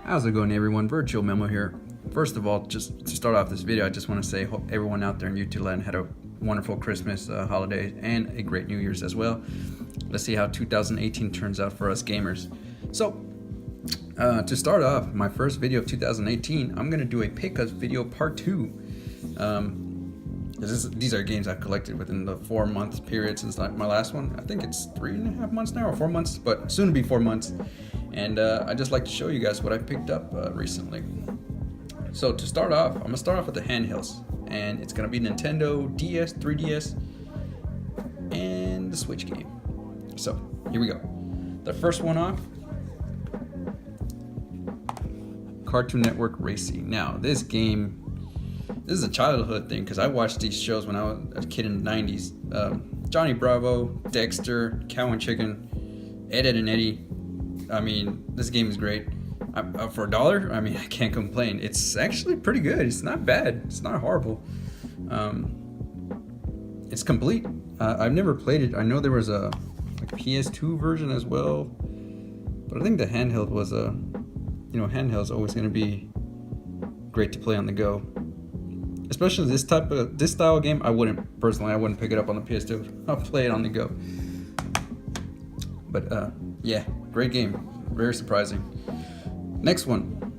How's it going, everyone? Virtual Memo here. First of all, just to start off this video, I just want to say hope everyone out there in YouTube land had a wonderful Christmas holiday and a great New Year's as well. Let's see how 2018 turns out for us gamers. So, to start off my first video of 2018, I'm going to do a pickups video part 2. These are games I've collected within the 4-month period since my last one. I think it's 3.5 months now, or 4 months, but soon to be 4 months. And I just like to show you guys what I picked up recently. So to start off, I'm gonna start off with the handhelds, and it's gonna be Nintendo DS, 3DS, and the Switch game. So here we go. The first one off, Cartoon Network Racing. Now this game, this is a childhood thing because I watched these shows when I was a kid in the 90s. Johnny Bravo, Dexter, Cow and Chicken, Ed, Edd and Eddy. I mean, this game is great. For $1, I mean, I can't complain. It's actually pretty good. It's not bad. It's not horrible. It's complete. I've never played it. I know there was a PS2 version as well, but I think the handheld was handheld's always going to be great to play on the go. Especially this style of game, I wouldn't pick it up on the PS2. I'll play it on the go. But yeah, great game. Very surprising. Next one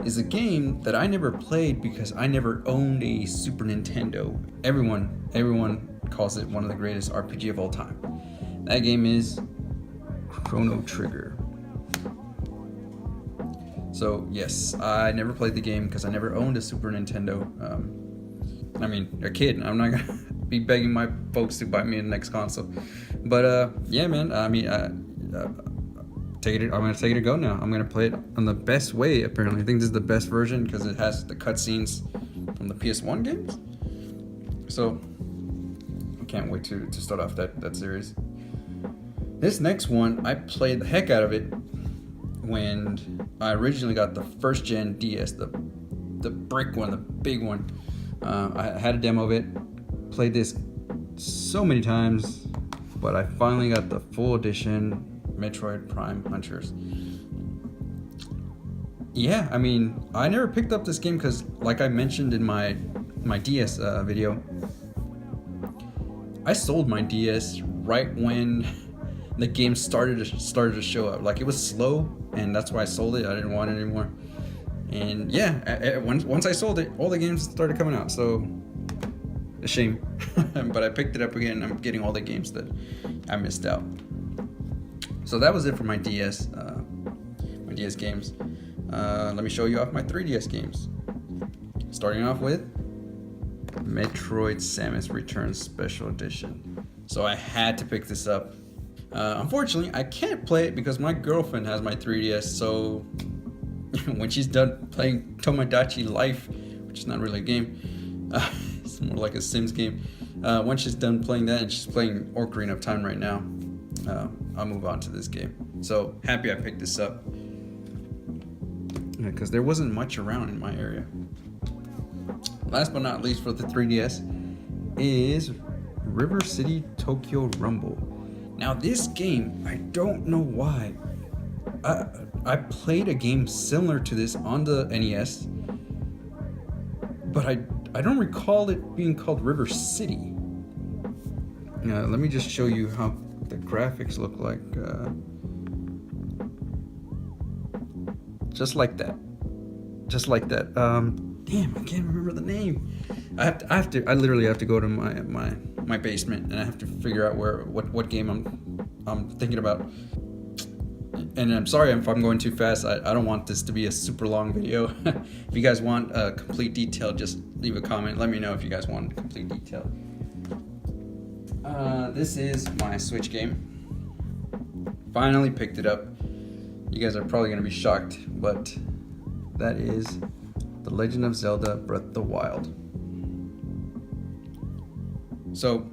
is a game that I never played because I never owned a Super Nintendo. Everyone calls it one of the greatest RPG of all time. That game is Chrono Trigger. So yes, I never played the game because I never owned a Super Nintendo. I mean, a kid. I'm not gonna be begging my folks to buy me the next console. But yeah, man. I mean, I'm gonna take it a go now. I'm gonna play it on the best way. Apparently, I think this is the best version because it has the cutscenes from the PS1 games. So I can't wait to start off that series. This next one, I played the heck out of it when I originally got the first gen DS, the brick one, the big one. I had a demo of it, played this so many times, but I finally got the full edition Metroid Prime Hunters. Yeah, I mean, I never picked up this game because, like I mentioned in my DS video, I sold my DS right when the game started to show up. Like, it was slow, and that's why I sold it. I didn't want it anymore. And yeah, once I sold it, all the games started coming out. So a shame, but I picked it up again. I'm getting all the games that I missed out. So that was it for my DS games. Let me show you off my 3DS games. Starting off with Metroid Samus Returns Special Edition. So I had to pick this up. Unfortunately, I can't play it because my girlfriend has my 3DS. So when she's done playing Tomodachi Life, which is not really a game, it's more like a Sims game. Once she's done playing that and she's playing Ocarina of Time right now, I'll move on to this game. So happy I picked this up because there wasn't much around in my area. Last but not least for the 3DS is River City Tokyo Rumble. Now this game, I don't know why. I played a game similar to this on the NES, but I don't recall it being called River City. Let me just show you how the graphics look like. Just like that. Damn, I can't remember the name. I literally have to go to my basement and I have to figure out what game I'm thinking about. And I'm sorry if I'm going too fast. I don't want this to be a super long video. If you guys want a complete detail, just leave a comment. Let me know if you guys want complete detail. This is my Switch game. Finally picked it up. You guys are probably going to be shocked, but that is The Legend of Zelda Breath of the Wild. So,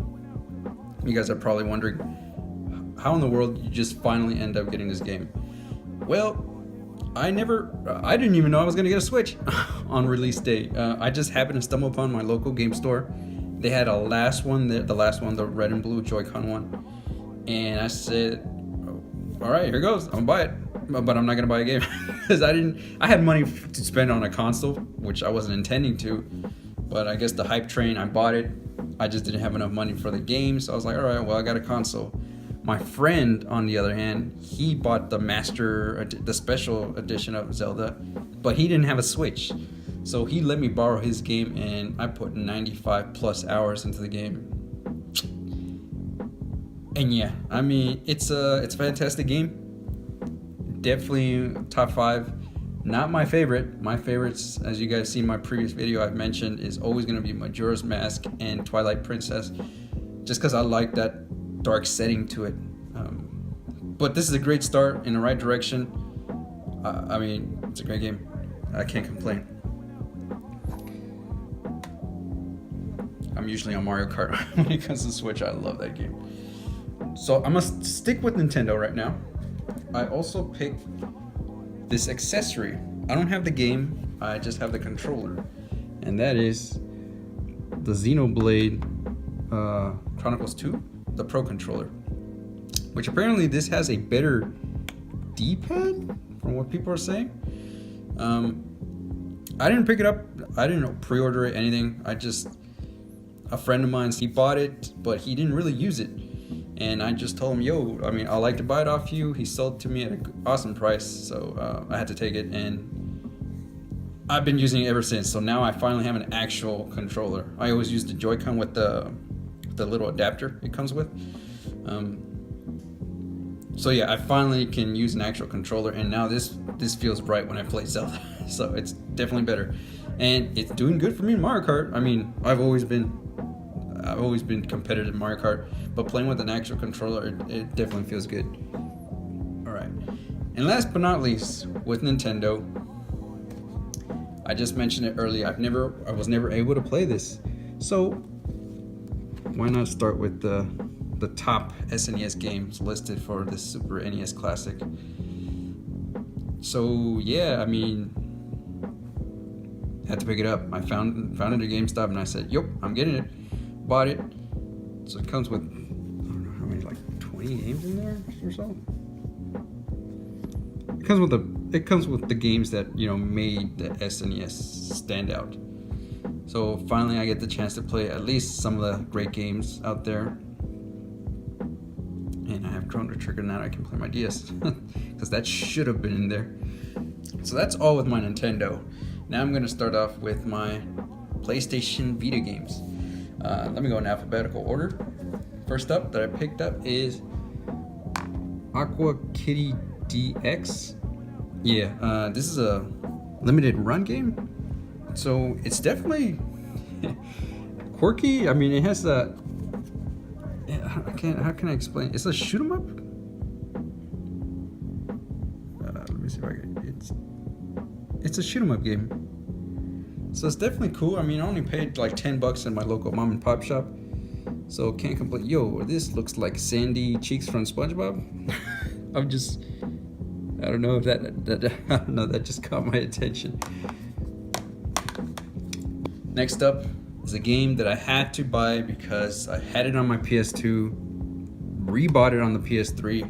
you guys are probably wondering, how in the world you just finally end up getting this game? Well, I didn't even know I was going to get a Switch on release day. I just happened to stumble upon my local game store. They had the last one, the red and blue Joy-Con one. And I said, all right, here goes. I'm gonna buy it. but I'm not gonna buy a game because I had money to spend on a console, which I wasn't intending to, but I guess the hype train, I bought it. I just didn't have enough money for the game, so I was like, all right, well, I got a console. My friend, on the other hand, he bought the special edition of Zelda, but he didn't have a Switch. So he let me borrow his game, and I put 95 plus hours into the game. And yeah, I mean, it's a fantastic game. Definitely top 5. Not my favorite. My favorites, as you guys see in my previous video, I've mentioned, is always going to be Majora's Mask and Twilight Princess, just because I like that dark setting to it. But this is a great start in the right direction. I mean, it's a great game. I can't complain. I'm usually on Mario Kart when it comes to Switch. I love that game. So I'm gonna stick with Nintendo right now. I also picked this accessory. I don't have the game, I just have the controller, and that is the Xenoblade Chronicles 2, the Pro Controller, which apparently this has a better D-pad from what people are saying. I didn't pick it up. I didn't pre-order it, anything. A friend of mine, he bought it, but he didn't really use it. And I just told him, yo, I mean, I'd like to buy it off you. He sold it to me at an awesome price, so I had to take it, and I've been using it ever since. So now I finally have an actual controller. I always use the Joy-Con with the little adapter it comes with. So yeah, I finally can use an actual controller, and now this feels right when I play Zelda. So it's definitely better, and it's doing good for me in Mario Kart. I mean, I've always been competitive in Mario Kart, but playing with an actual controller, it definitely feels good. All right, and last but not least, with Nintendo, I just mentioned it earlier. I was never able to play this, so why not start with the top SNES games listed for the Super NES Classic? So yeah, I mean, had to pick it up. I found it at GameStop, and I said, "Yep, I'm getting it." Bought it. So it comes with, I don't know how many, like 20 games in there or so. It comes with the games that, you know, made the SNES stand out. So finally I get the chance to play at least some of the great games out there. And I have Chrono Trigger now. I can play my DS because that should have been in there. So that's all with my Nintendo. Now I'm going to start off with my PlayStation Vita games. Let me go in alphabetical order. First up that I picked up is Aqua Kitty DX. Yeah, this is a limited run game. So it's definitely quirky. I mean, it has the... How can I explain? It's a shoot 'em up. Let me see if I can. It's a shoot 'em up game. So it's definitely cool. I mean, I only paid like $10 in my local mom and pop shop, so can't complain. Yo, this looks like Sandy Cheeks from SpongeBob. I don't know if that just caught my attention. Next up is a game that I had to buy because I had it on my PS2, rebought it on the PS3.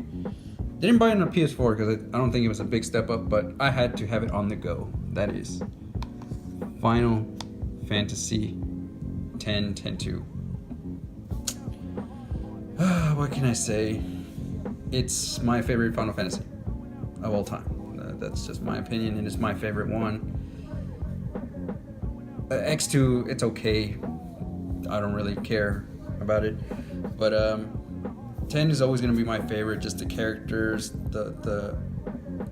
Didn't buy it on the PS4 because I don't think it was a big step up, but I had to have it on the go. That is Final Fantasy X-2. What can I say? It's my favorite Final Fantasy of all time. That's just my opinion, and it's my favorite one. X2, it's okay. I don't really care about it, but 10 is always gonna be my favorite. Just the characters, the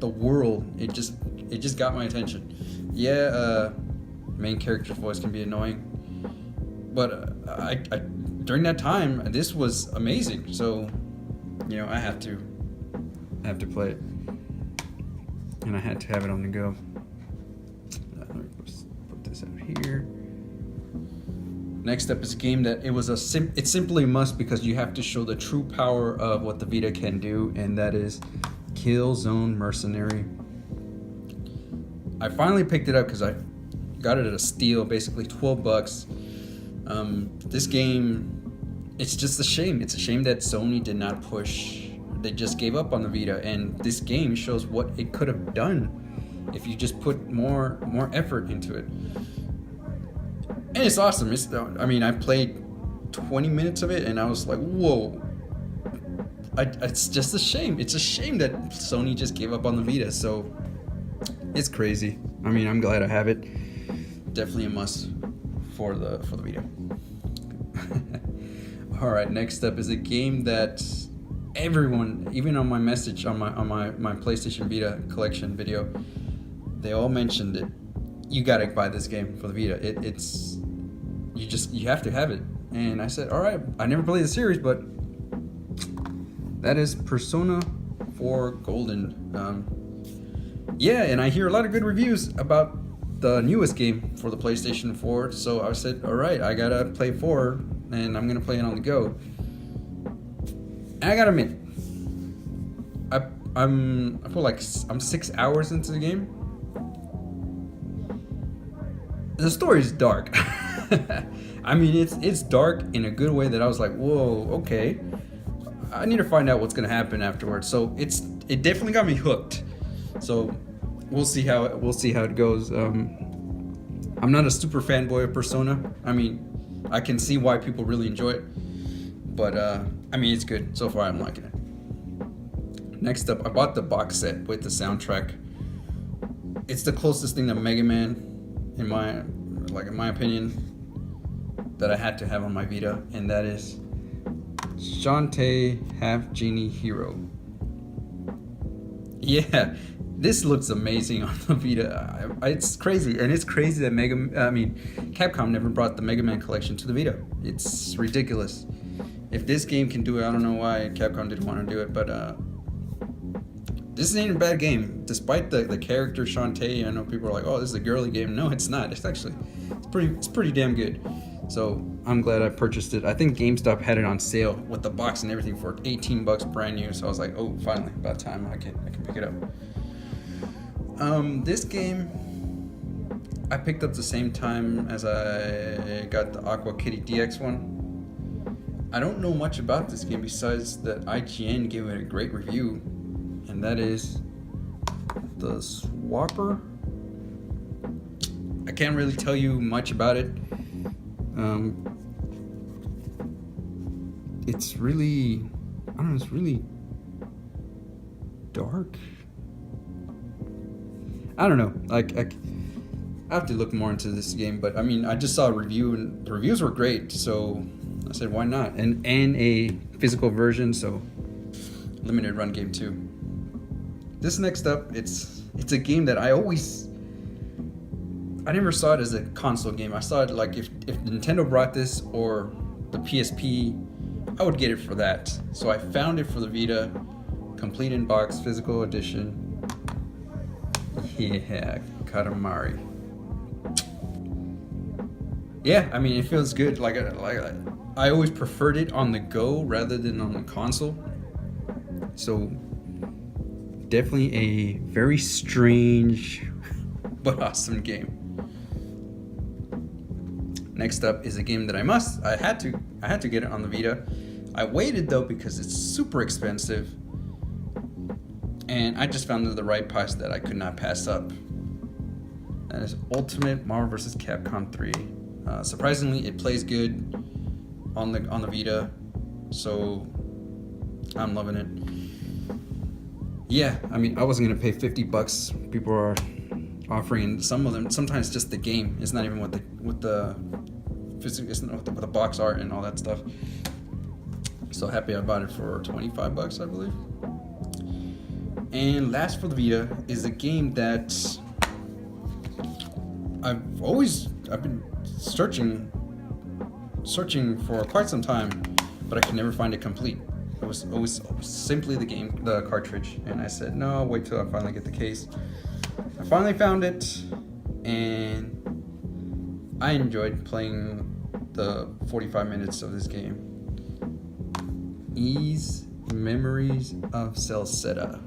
world. It just got my attention. Yeah, main character's voice can be annoying, but I during that time this was amazing. So, you know, I have to play it, and I had to have it on the go. Let me put this out here. Next up is a game that it's simply a must because you have to show the true power of what the Vita can do, and that is Killzone Mercenary. I finally picked it up because I got it at a steal, basically $12. This game, it's just a shame. It's a shame that Sony did not push they just gave up on the Vita, and this game shows what it could have done if you just put more effort into it. And it's awesome. I played 20 minutes of it, and I was like, whoa. It's just a shame. It's a shame that Sony just gave up on the Vita. So it's crazy. I'm glad I have it. Definitely a must for the Vita. All right, next up is a game that everyone, even on my message on my PlayStation Vita collection video, they all mentioned it. You gotta buy this game for the Vita. You have to have it. And I said, all right. I never played the series, but that is Persona 4 Golden. Yeah, and I hear a lot of good reviews about the newest game for the PlayStation 4. So I said, all right, I gotta play 4, and I'm gonna play it on the go. And I gotta admit, I feel like I'm 6 hours into the game. The story is dark. It's dark in a good way that I was like, whoa, okay. I need to find out what's gonna happen afterwards. So it definitely got me hooked. So we'll see how it goes. I'm not a super fanboy of Persona. I can see why people really enjoy it, but it's good so far. I'm liking it. Next up, I bought the box set with the soundtrack. It's the closest thing to Mega Man, in my opinion, that I had to have on my Vita, and that is Shantae Half Genie Hero. Yeah, this looks amazing on the Vita. It's crazy, and it's crazy that Capcom never brought the Mega Man collection to the Vita. It's ridiculous. If this game can do it, I don't know why Capcom didn't want to do it, but this ain't a bad game. Despite the character Shantae, I know people are like, "Oh, this is a girly game." No, it's not. It's pretty damn good. So I'm glad I purchased it. I think GameStop had it on sale with the box and everything for $18 brand new. So I was like, oh, finally, about time I can pick it up. This game I picked up the same time as I got the Aqua Kitty DX one. I don't know much about this game besides that IGN gave it a great review, and that is the Swapper. I can't really tell you much about it. It's really, it's really dark. I don't know. I have to look more into this game, but I just saw a review, and the reviews were great, so I said, why not? And a physical version, so limited run game too. This next up, it's a game that I never saw it as a console game. I saw it like if Nintendo brought this or the PSP, I would get it for that. So I found it for the Vita, complete in box, physical edition. Yeah, Katamari. Yeah, it feels good. Like I always preferred it on the go rather than on the console. So definitely a very strange but awesome game. Next up is a game that I had to get it on the Vita. I waited though because it's super expensive, and I just found the right price that I could not pass up. That is Ultimate Marvel vs. Capcom 3. Surprisingly, it plays good on the Vita, so I'm loving it. Yeah, I wasn't gonna pay $50. People are offering some of them. Sometimes just the game. It's not even what the physics, it's not with the box art and all that stuff. So happy I bought it for $25, I believe. And last for the Vita is a game that I've been searching for quite some time, but I could never find it complete. It was always simply the cartridge, and I said, no, I'll wait till I finally get the case. I finally found it, and I enjoyed playing the 45 minutes of this game. Ys Memories of Celceta.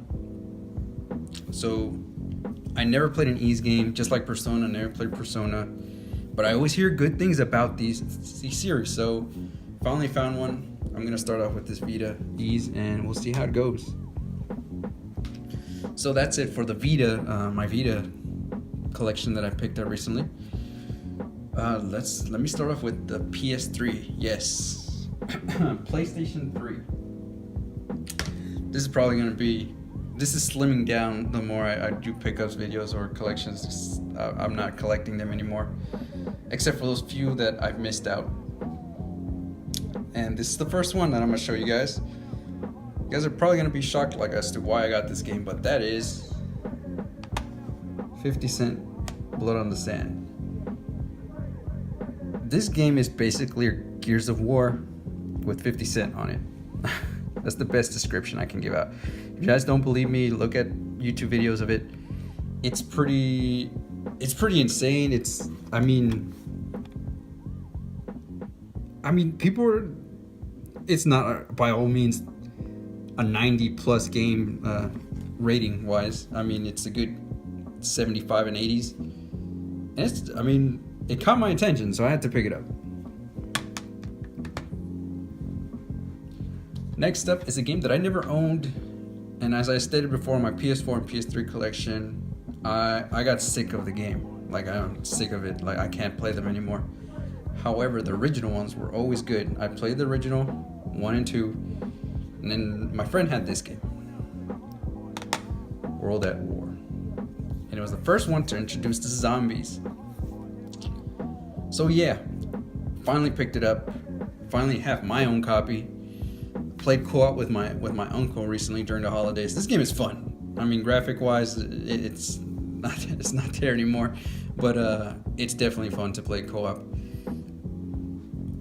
So I never played an Ys game, just like Persona. Never played Persona, but I always hear good things about these series. So finally found one. I'm gonna start off with this Vita Ease, and we'll see how it goes. So that's it for the Vita, my Vita collection that I picked up recently. Let me start off with the PS3. Yes, PlayStation 3. This is probably gonna be. This is slimming down the more I do pickups videos or collections. I'm not collecting them anymore, except for those few that I've missed out. And this is the first one that I'm gonna show you guys. You guys are probably gonna be shocked like as to why I got this game, but that is 50 Cent Blood on the Sand. This game is basically Gears of War with 50 Cent on it. That's the best description I can give out. If you guys don't believe me, look at YouTube videos of it. It's pretty insane. I mean people are, it's not by all means a 90 plus game rating wise. I mean, it's a good 75 and 80s. And it caught my attention, so I had to pick it up. Next up is a game that I never owned, and as I stated before, my PS4 and PS3 collection, I got sick of the game. Like, I'm sick of it. Like, I can't play them anymore. However, the original ones were always good. I played the original 1 and 2, and then my friend had this game, World at War, and it was the first one to introduce the zombies. So yeah, finally picked it up. Finally have my own copy. Played co-op with my uncle recently during the holidays. This game is fun. I mean, graphic wise, it's not there anymore, but it's definitely fun to play co-op.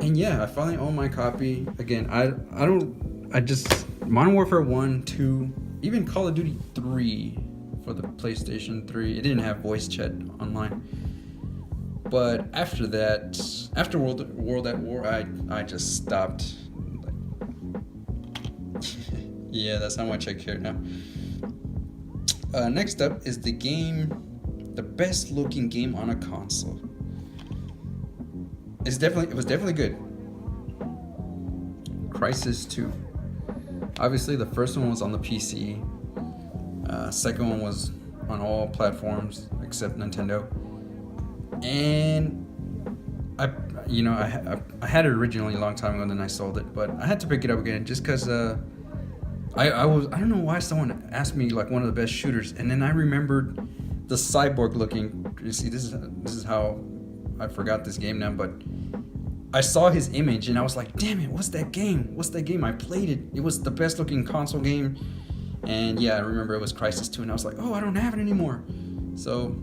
And yeah, I finally own my copy. Again, I just Modern Warfare 1, 2, even Call of Duty 3 for the PlayStation 3. It didn't have voice chat online. But after that, after World at War, I just stopped. Yeah, that's how much I care now. Next up is the best looking game on a console. It was definitely good. Crysis 2. Obviously, the first one was on the PC. Second one was on all platforms except Nintendo. And I had it originally a long time ago, and then I sold it. But I had to pick it up again just because I don't know why someone asked me like one of the best shooters, and then I remembered the cyborg looking. You see, this is how I forgot this game now, but I saw his image and I was like, damn it, what's that game? I played it. It was the best looking console game. And yeah, I remember it was Crysis 2, and I was like, oh, I don't have it anymore. So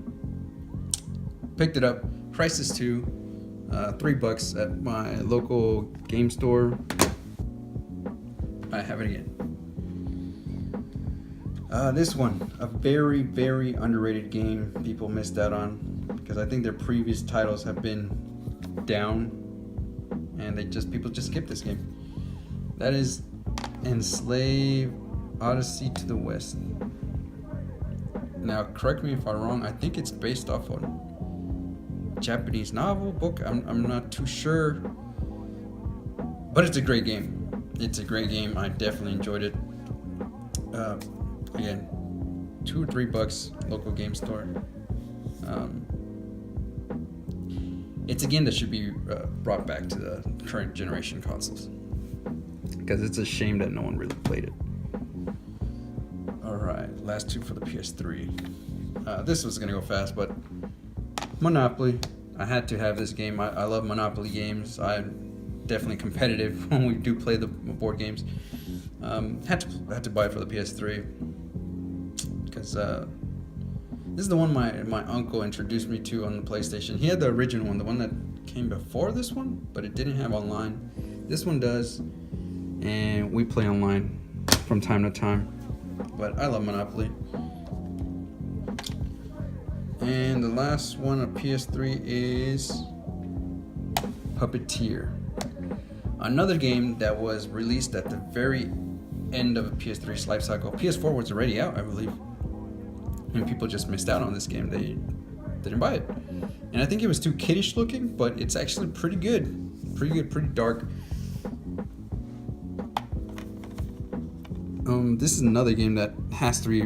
picked it up. Crysis 2, $3 at my local game store. I have it again. This one, a very, very underrated game people missed out on because I think their previous titles have been down, and people just skip this game. That is Enslave Odyssey to the West. Now, correct me if I'm wrong. I think it's based off on a Japanese novel, book. I'm not too sure, but it's a great game. I definitely enjoyed it. Again, $2 or $3 local game store. It's a game that should be brought back to the current generation consoles because it's a shame that no one really played it. Alright, last two for the PS3. This was gonna go fast, but Monopoly. I had to have this game. I love Monopoly games. I'm definitely competitive when we do play the board games. Had to buy it for the PS3 because this is the one my uncle introduced me to on the PlayStation. He had the original one, the one that came before this one, but it didn't have online. This one does, and we play online from time to time. But I love Monopoly. And the last one on PS3 is Puppeteer. Another game that was released at the very end of PS3's life cycle. PS4 was already out, I believe. And people just missed out on this game. They didn't buy it. And I think it was too kiddish looking, but it's actually pretty good. Pretty dark. This is another game that has to be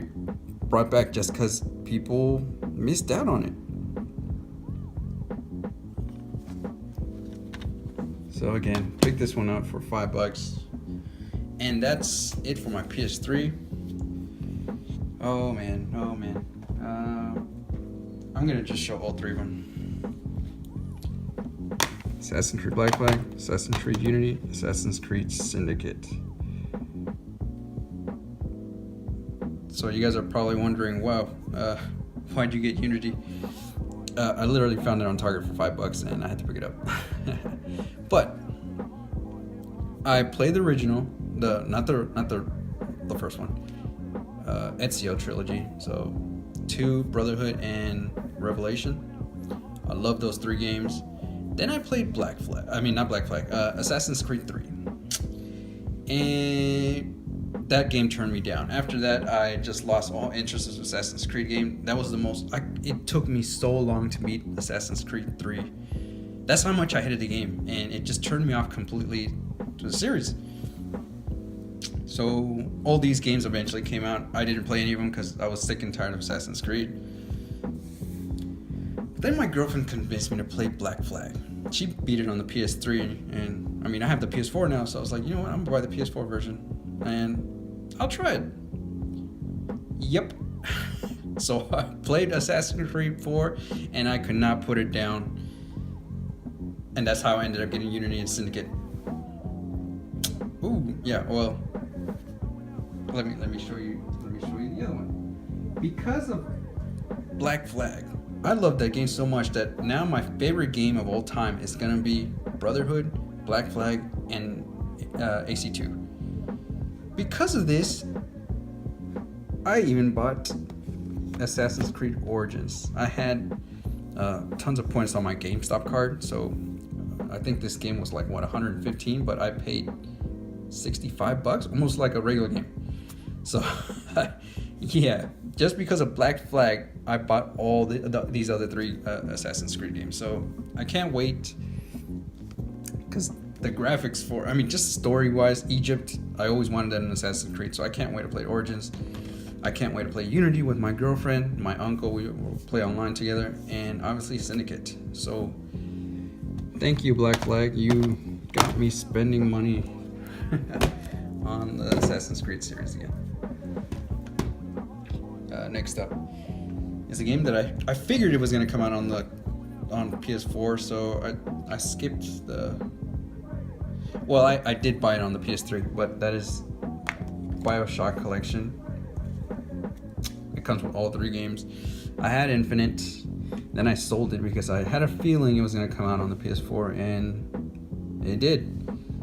brought back just because people missed out on it. So again, pick this one up for $5. And that's it for my PS3. Oh man. I'm gonna just show all three of them. Assassin's Creed Black Flag, Assassin's Creed Unity, Assassin's Creed Syndicate. So you guys are probably wondering, wow, why'd you get Unity? I literally found it on Target for $5 and I had to pick it up. But I played the original, not the first one, Ezio trilogy. So 2, Brotherhood, and Revelation. I love those 3 games. Then I played Assassin's Creed 3. And that game turned me down. After that, I just lost all interest in Assassin's Creed game. That was it took me so long to beat Assassin's Creed 3. That's how much I hated the game, and it just turned me off completely to the series. So all these games eventually came out. I didn't play any of them because I was sick and tired of Assassin's Creed. Then my girlfriend convinced me to play Black Flag. She beat it on the PS3, and I mean, I have the PS4 now, so I was like, you know what, I'm gonna buy the PS4 version, and I'll try it. Yep. So I played Assassin's Creed 4, and I could not put it down, and that's how I ended up getting Unity and Syndicate. Ooh, yeah. Well, let me show you the other one. Because of Black Flag, I love that game so much that now my favorite game of all time is gonna be Brotherhood, Black Flag, and AC2. Because of this, I even bought Assassin's Creed Origins. I had tons of points on my GameStop card, so I think this game was like, what, 115, but I paid $65, almost like a regular game. So yeah, just because of Black Flag, I bought all these other 3 Assassin's Creed games. So I can't wait, because the graphics just story-wise, Egypt, I always wanted that in Assassin's Creed, so I can't wait to play Origins. I can't wait to play Unity with my girlfriend, my uncle. We will play online together, and obviously Syndicate. So thank you, Black Flag. You got me spending money on the Assassin's Creed series again. Next up is a game that I figured it was going to come out on PS4, so I skipped the... Well, I did buy it on the PS3, but that is BioShock Collection. It comes with all 3 games. I had Infinite, then I sold it because I had a feeling it was going to come out on the PS4, and it did.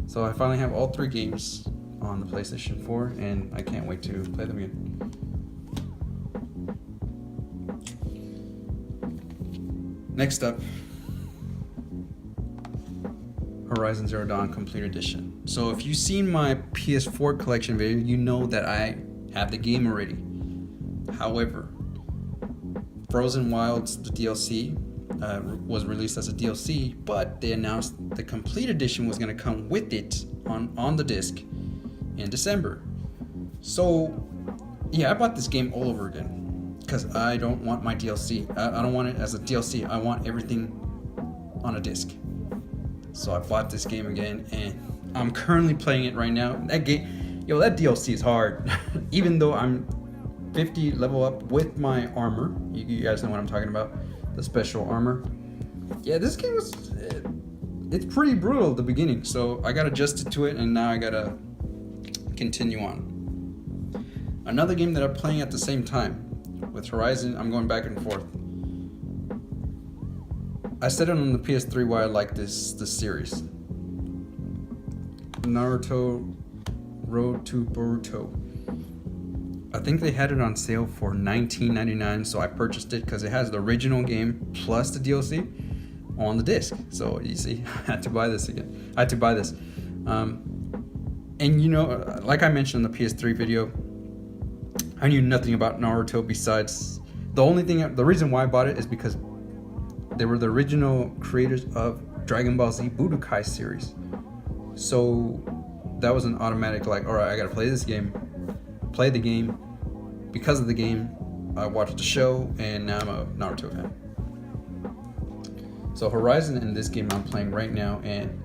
So I finally have all 3 games on the PlayStation 4, and I can't wait to play them again. Next up, Horizon Zero Dawn Complete Edition. So if you've seen my PS4 collection video, you know that I have the game already. However, Frozen Wilds, the DLC, was released as a DLC, but they announced the Complete Edition was going to come with it on the disc in December. So yeah, I bought this game all over again, because I don't want my DLC. I don't want it as a DLC. I want everything on a disc. So I bought this game again, and I'm currently playing it right now. That DLC is hard. Even though I'm 50 level up with my armor. You guys know what I'm talking about. The special armor. Yeah, this game it's pretty brutal at the beginning. So I got adjusted to it, and now I gotta continue on. Another game that I'm playing at the same time with Horizon, I'm going back and forth. I said it on the PS3 why I like this series. Naruto Road to Boruto. I think they had it on sale for $19.99, so I purchased it because it has the original game plus the DLC on the disc. So you see, I had to buy this again. I had to buy this. And you know, like I mentioned in the PS3 video, I knew nothing about Naruto besides the reason why I bought it is because they were the original creators of Dragon Ball Z Budokai series. So that was an automatic, like, all right, I gotta play this game. played the game. Because of the game, I watched the show, and now I'm a Naruto fan. So Horizon in this game I'm playing right now, and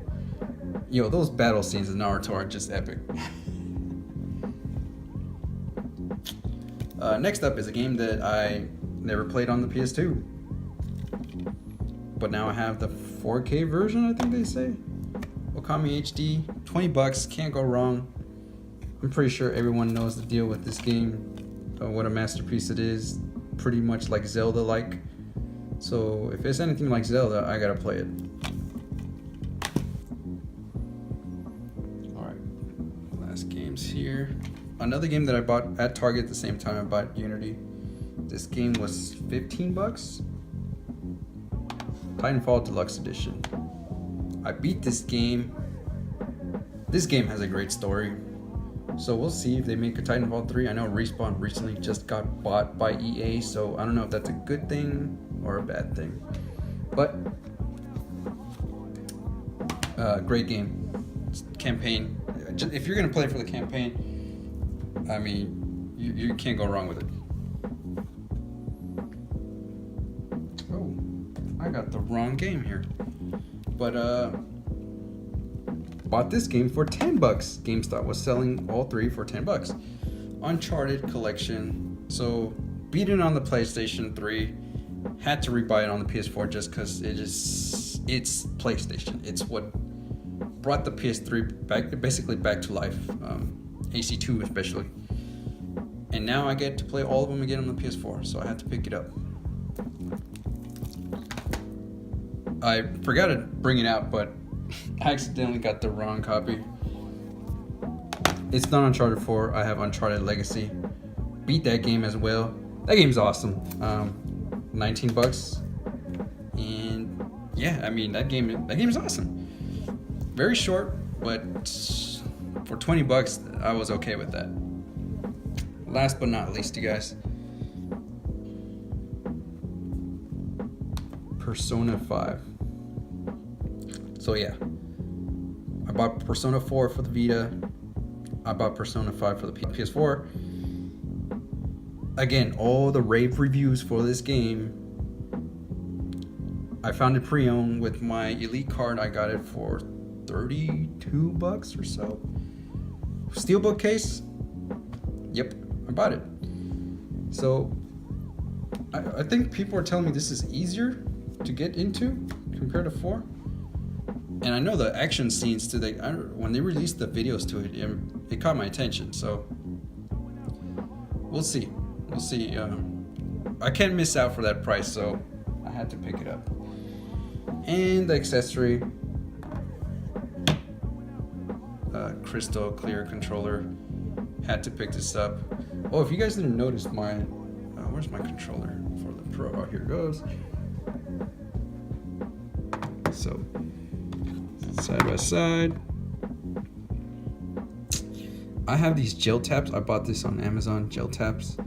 those battle scenes in Naruto are just epic. Next up is a game that I never played on the PS2, but now I have the 4K version, I think they say. Okami HD, $20, can't go wrong. I'm pretty sure everyone knows the deal with this game, what a masterpiece it is, pretty much like Zelda-like. So if it's anything like Zelda, I gotta play it. Alright, last game's here. Another game that I bought at Target at the same time I bought Unity. This game was $15. Titanfall Deluxe Edition. I beat this game. This game has a great story. So we'll see if they make a Titanfall 3. I know Respawn recently just got bought by EA, so I don't know if that's a good thing or a bad thing. But great game. Campaign. If you're gonna play for the campaign, I mean, you can't go wrong with it. Oh, I got the wrong game here. But bought this game for $10. GameStop was selling all three for $10. Uncharted Collection. So beat it on the PlayStation 3. Had to rebuy it on the PS4 just because it's PlayStation. It's what brought the PS3 basically back to life. AC2 especially. And now I get to play all of them again on the PS4, so I had to pick it up. I forgot to bring it out, but I accidentally got the wrong copy. It's not Uncharted 4, I have Uncharted Legacy. Beat that game as well. That game's awesome. $19. And yeah, I mean that game's awesome. Very short, but for $20 I was okay with that. Last but not least, you guys, Persona 5. So yeah, I bought Persona 4 for the Vita. I bought Persona 5 for the PS4. Again, all the rave reviews for this game. I found it pre-owned with my Elite card. I got it for $32 or so. Steelbook case. Yep, I bought it. So I think people are telling me this is easier to get into compared to 4. And I know the action scenes too. When they released the videos to it, it caught my attention. So we'll see. We'll see. I can't miss out for that price, so I had to pick it up. And the accessory, crystal clear controller. Had to pick this up. Oh, if you guys didn't notice, where's my controller for the Pro? Oh, here it goes. So side by side. I have these gel taps. I bought this on Amazon, gel taps.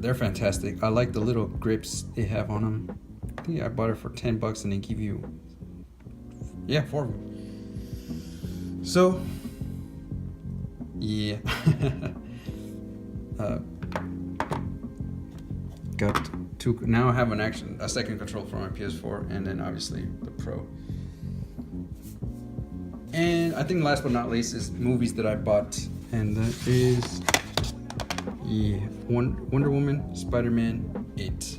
They're fantastic. I like the little grips they have on them. I think I bought it for $10 and they give you, 4 of them. So, yeah. Got two. Now I have a second controller for my PS4, and then obviously the Pro. And I think last but not least is movies that I bought, and that is Wonder Woman, Spider-Man, It.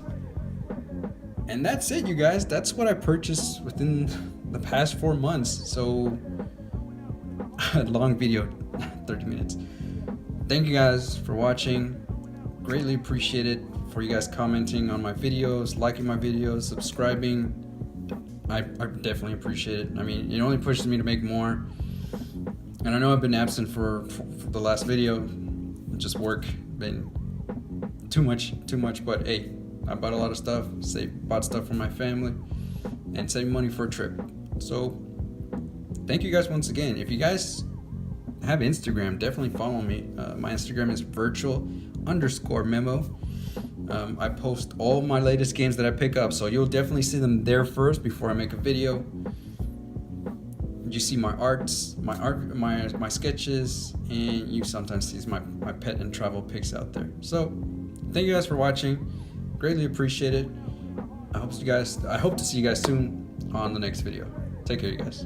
And that's it, you guys. That's what I purchased within the past 4 months. So a long video, 30 minutes. Thank you guys for watching. Greatly appreciate it. For you guys commenting on my videos, liking my videos, subscribing. I definitely appreciate it. I mean, it only pushes me to make more. And I know I've been absent for the last video. Just work, been too much. But hey, I bought a lot of stuff. Bought stuff for my family, and saved money for a trip. So thank you guys once again. If you guys have Instagram, definitely follow me. My Instagram is virtual_memo. I post all my latest games that I pick up, so you'll definitely see them there first before I make a video. you see my arts, my sketches, and you sometimes see my pet and travel pics out there. So thank you guys for watching. Greatly appreciate it. I hope to see you guys soon on the next video. Take care, you guys.